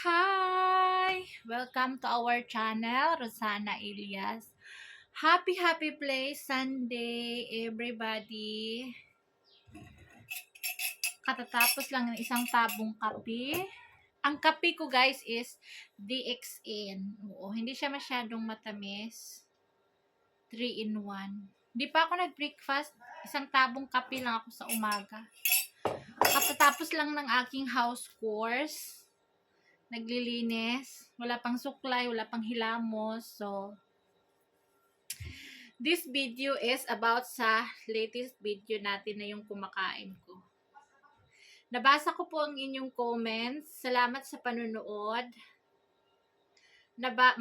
Hi! Welcome to our channel, Rosana Elias. Happy Play Sunday, everybody. Katatapos lang ng isang tabong kape. Ang kape ko guys is DXN. Oo, hindi siya masyadong matamis. 3 in 1. Hindi pa ako nag-breakfast. Isang tabong kape lang ako sa umaga. Katatapos lang ng aking house chores. Naglilinis. Wala pang suklay, wala pang hilamos. So, this video is about sa latest video natin na yung kumakain ko. Nabasa ko po ang inyong comments. Salamat sa panunood.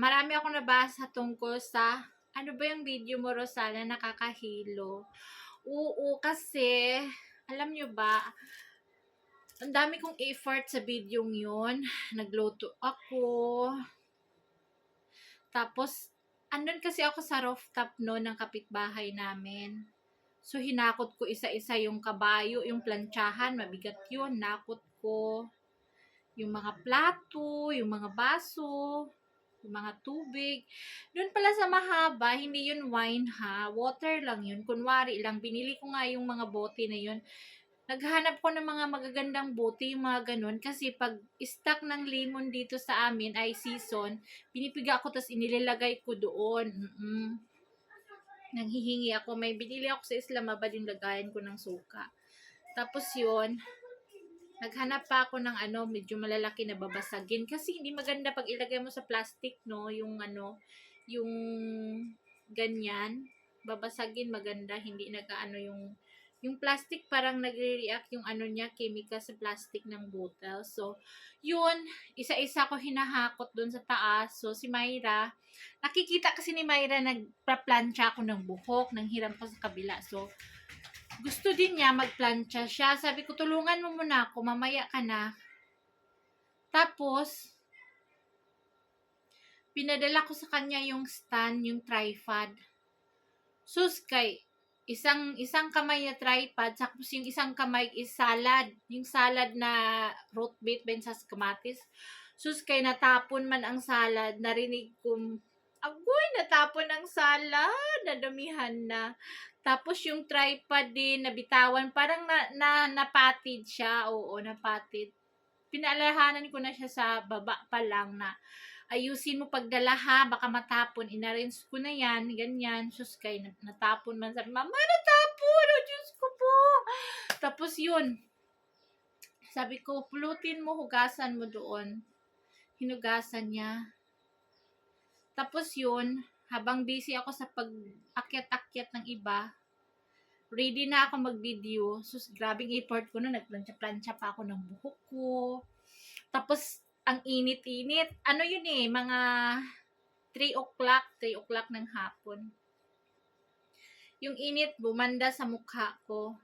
Marami akong nabasa tungkol sa ano ba yung video mo, Rosana, nakakahilo. Oo, kasi alam nyo ba, ang dami kong effort sa video yun. Nagluto ako. Tapos, andun kasi ako sa rooftop no ng kapitbahay namin. So, hinakot ko isa-isa yung kabayo, yung plantsahan, mabigat yun, nakot ko. Yung mga plato, yung mga baso, yung mga tubig. Doon pala sa mahaba, hindi yun wine ha, water lang yun. Kunwari lang, binili ko nga yung mga bote na yun. Naghanap ko ng mga magagandang bote, yung mga ganun. Kasi pag stock ng lemon dito sa amin ay season, pinipiga ko tapos inilalagay ko doon. Nanghihingi ako. May binili ako sa Islamabad yung lagayan ko ng suka. Tapos yun, naghanap pa ako ng medyo malalaki na babasagin. Kasi hindi maganda pag ilagay mo sa plastic, no? Yung yung ganyan. Babasagin maganda. Hindi yung plastic parang nagre-react yung niya, chemical sa plastic ng bottle. So, yun, isa-isa ko hinahakot dun sa taas. So, si Myra, nakikita kasi ni Myra nagpa-plancha ako ng buhok, nang hiram ko sa kabila. So, gusto din niya magplancha siya. Sabi ko, tulungan mo muna ako, mamaya ka na. Tapos, pinadala ko sa kanya yung stand, yung tripod. Sus, isang kamay na tripod, tapos yung isang kamay is salad. Yung salad na root beef, bensas, kamatis. Sus, natapon man ang salad. Narinig kong, agoy, natapon ang salad. Nadamihan na. Tapos yung tripod din, nabitawan. Parang napatid siya. Oo, napatid. Pinaalalahanan ko na siya sa baba pa lang na ayusin mo pagdala ha, baka matapon. Inarrange ko na yan, ganyan. Sus, natapon man. Sabi, Mama, natapon! Oh, Diyos ko po! Tapos yun, sabi ko, pulutin mo, hugasan mo doon. Hinugasan niya. Tapos yun, habang busy ako sa pag-akyat-akyat ng iba, ready na ako mag-video. Sus, grabing effort ko na. Nagplansya-plansya pa ako ng buhok ko. Tapos, ang init-init. Ano yun mga 3 o'clock ng hapon. Yung init, bumanda sa mukha ko.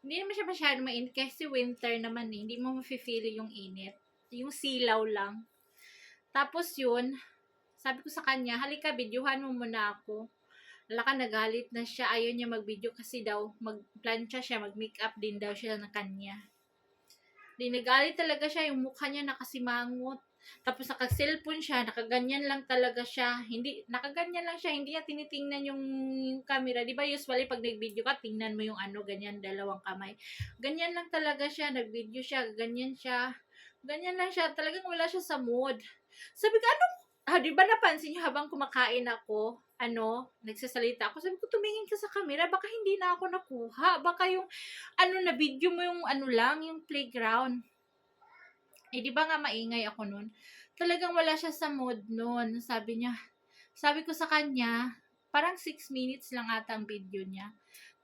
Hindi naman siya masyadong mainit kasi winter naman Hindi mo mafe-feel yung init. Yung silaw lang. Tapos yun, sabi ko sa kanya, halika, videohan mo muna ako. Alaka, nagalit na siya. Ayaw niya mag-video kasi daw, mag-plancha siya, mag-makeup din daw siya na kanya. Nagalit talaga siya, yung mukha niya nakasimangot. Tapos naka-cellphone siya, nakaganyan lang talaga siya. Nakaganyan lang siya, hindi niya tinitingnan yung camera. Di ba usually pag nag-video ka, tingnan mo yung ganyan, dalawang kamay. Ganyan lang talaga siya, nag-video siya, ganyan siya. Ganyan lang siya, talagang wala siya sa mood. Sabi ko, di ba napansin niyo habang kumakain ako, nagsasalita ako, sabi ko, tumingin ka sa camera, baka hindi na ako nakuha, baka yung, na video mo yung lang, yung playground. Di ba nga maingay ako nun? Talagang wala siya sa mood nun. Sabi ko sa kanya, parang 6 minutes lang ata ang video niya.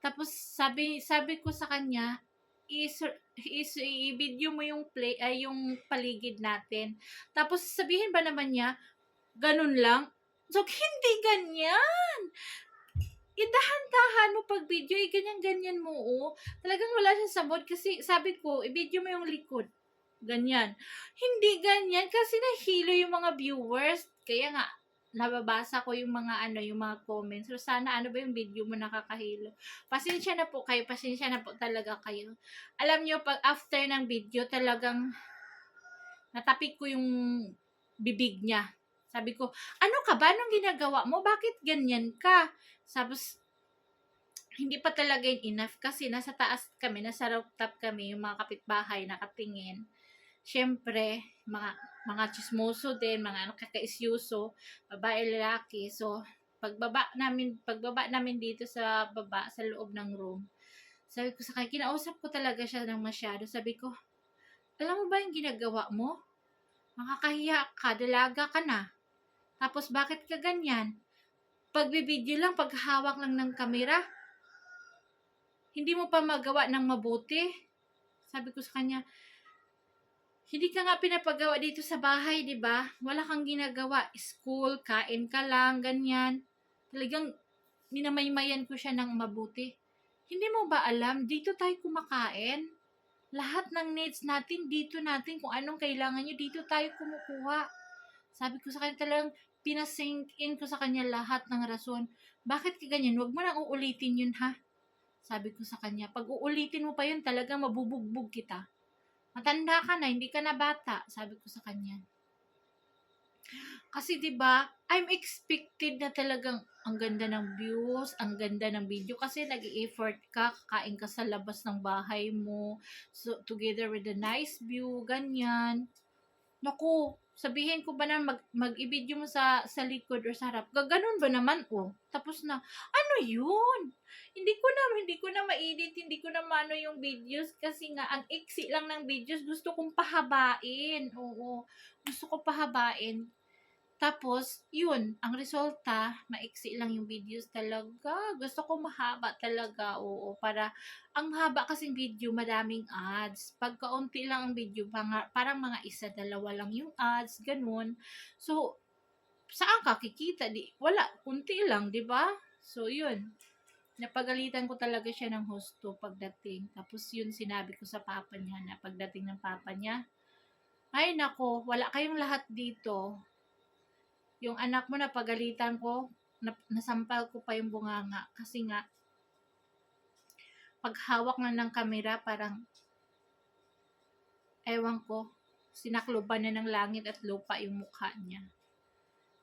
Tapos, sabi ko sa kanya, i-video mo yung yung paligid natin. Tapos, sabihin ba naman niya, ganun lang? So, hindi ganyan. Idahan-dahan mo pag video, ganyan-ganyan mo, Talagang wala siya sa mood kasi sabi ko, i-video mo yung likod. Ganyan. Hindi ganyan kasi nahilo yung mga viewers. Kaya nga, nababasa ko yung mga yung mga comments. So, sana ba yung video mo nakakahilo. Pasensya na po talaga kayo. Alam nyo, pag after ng video, talagang natapik ko yung bibig niya. Sabi ko, ano ka ba? Anong ginagawa mo? Bakit ganyan ka? Tapos, hindi pa talaga yun enough kasi nasa taas kami, nasa rooftop kami, yung mga kapitbahay nakatingin. Siyempre, mga chismoso din, mga nakakaisyuso, babae, lalaki. So, pagbaba namin dito sa baba, sa loob ng room, sabi ko sa kanya, kinausap ko talaga siya ng masyado. Sabi ko, alam mo ba yung ginagawa mo? Makakahiya ka, dalaga ka na. Tapos bakit ka ganyan? Pagbibideo lang, paghawak lang ng kamera, hindi mo pa magawa ng mabuti. Sabi ko sa kanya, hindi ka nga pinapagawa dito sa bahay, di ba? Wala kang ginagawa. School, kain ka lang, ganyan. Talagang minamaymayan ko siya ng mabuti. Hindi mo ba alam, dito tayo kumakain? Lahat ng needs natin, dito natin, kung anong kailangan nyo, dito tayo kumukuha. Sabi ko sa kanya talagang, pinasink in ko sa kanya lahat ng rason. Bakit ka ganyan? Huwag mo nang uulitin yun, ha? Sabi ko sa kanya, pag uulitin mo pa yun, talagang mabubugbog kita. Matanda ka na, hindi ka na bata, sabi ko sa kanya. Kasi 'di ba, I'm expected na talagang ang ganda ng views, ang ganda ng video kasi nag-e-effort ka, kakain ka sa labas ng bahay mo, so together with a nice view, ganyan. Naku, sabihin ko ba na mag-i-video mo sa likod or sa harap? Gaganon ba naman oh? Tapos na, ano yun? Hindi ko na ma-edit, hindi ko na maano yung videos kasi nga ang iksi lang ng videos, gusto kong pahabain. Oo, gusto ko pahabain. Tapos, yun, ang resulta, maiksi lang yung videos talaga. Gusto ko mahaba talaga, oo. Ang haba kasing video, madaming ads. Pag kaunti lang ang video, parang mga isa, dalawa lang yung ads, ganun. So, saan ka kikita? Wala, kunti lang, di ba? So, yun. Napagalitan ko talaga siya ng husto pagdating. Tapos, yun, sinabi ko sa papa niya na pagdating ng papa niya, ay nako, wala kayong lahat dito. Yung anak mo na pagalitan ko, nasampal ko pa yung bunganga. Kasi nga, paghawak na ng kamera, parang, ewan ko, sinakloban na ng langit at lupa yung mukha niya.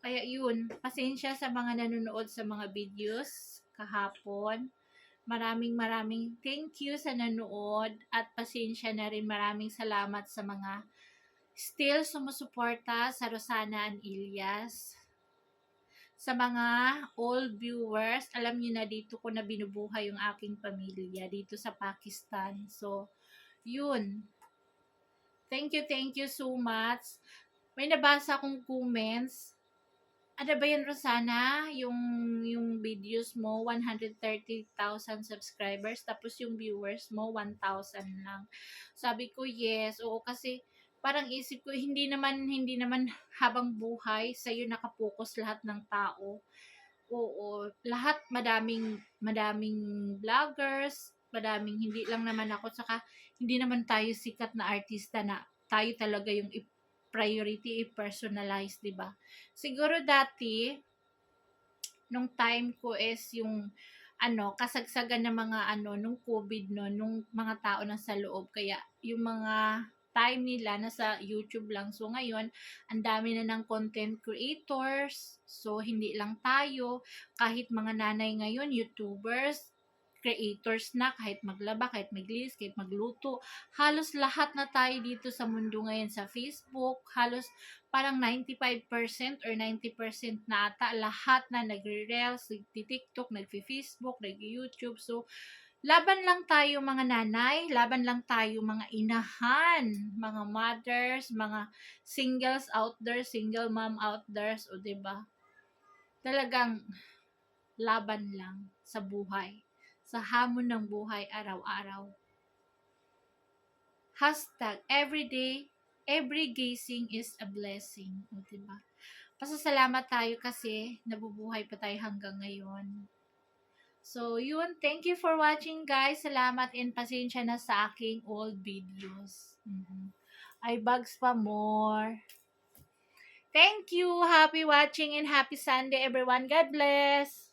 Kaya yun, pasensya sa mga nanonood sa mga videos kahapon. Maraming thank you sa nanood at pasensya na rin, maraming salamat sa mga still sumusuporta sa Rosana and Ilyas. Sa mga old viewers, alam niyo na dito ko na binubuhay yung aking pamilya dito sa Pakistan. So, yun. Thank you so much. May nabasa akong comments. Ano ba yan, Rosana? Yung videos mo, 130,000 subscribers, tapos yung viewers mo, 1,000 lang. Sabi ko, yes. Oo, kasi parang isip ko, hindi naman habang buhay, sa'yo nakapokus lahat ng tao. Oo, lahat madaming vloggers, hindi lang naman ako, tsaka hindi naman tayo sikat na artista na tayo talaga yung priority i-personalize, 'di ba? Siguro dati nung time ko is yung kasagsagan ng mga nung COVID no, nung mga tao na sa loob, kaya yung mga time nila nasa YouTube lang. So ngayon, ang dami na ng content creators. So hindi lang tayo, kahit mga nanay ngayon, YouTubers, creators na, kahit maglaba, kahit maglinis, kahit magluto. Halos lahat na tayo dito sa mundo ngayon sa Facebook. Halos parang 95% or 90% na ata lahat na nagre-reels, nagti-TikTok, nagfi-Facebook, nag-YouTube. So, laban lang tayo mga nanay, laban lang tayo mga inahan, mga mothers, mga singles out there, single mom out there, o 'di ba? Talagang laban lang sa buhay, sa hamon ng buhay araw-araw. Everyday, every gising is a blessing, o 'di ba? Pasasalamat tayo kasi nabubuhay pa tayo hanggang ngayon. So, yun. Thank you for watching, guys. Salamat and pasensya na sa aking old videos. Ay, bugs pa more. Thank you. Happy watching and happy Sunday, everyone. God bless.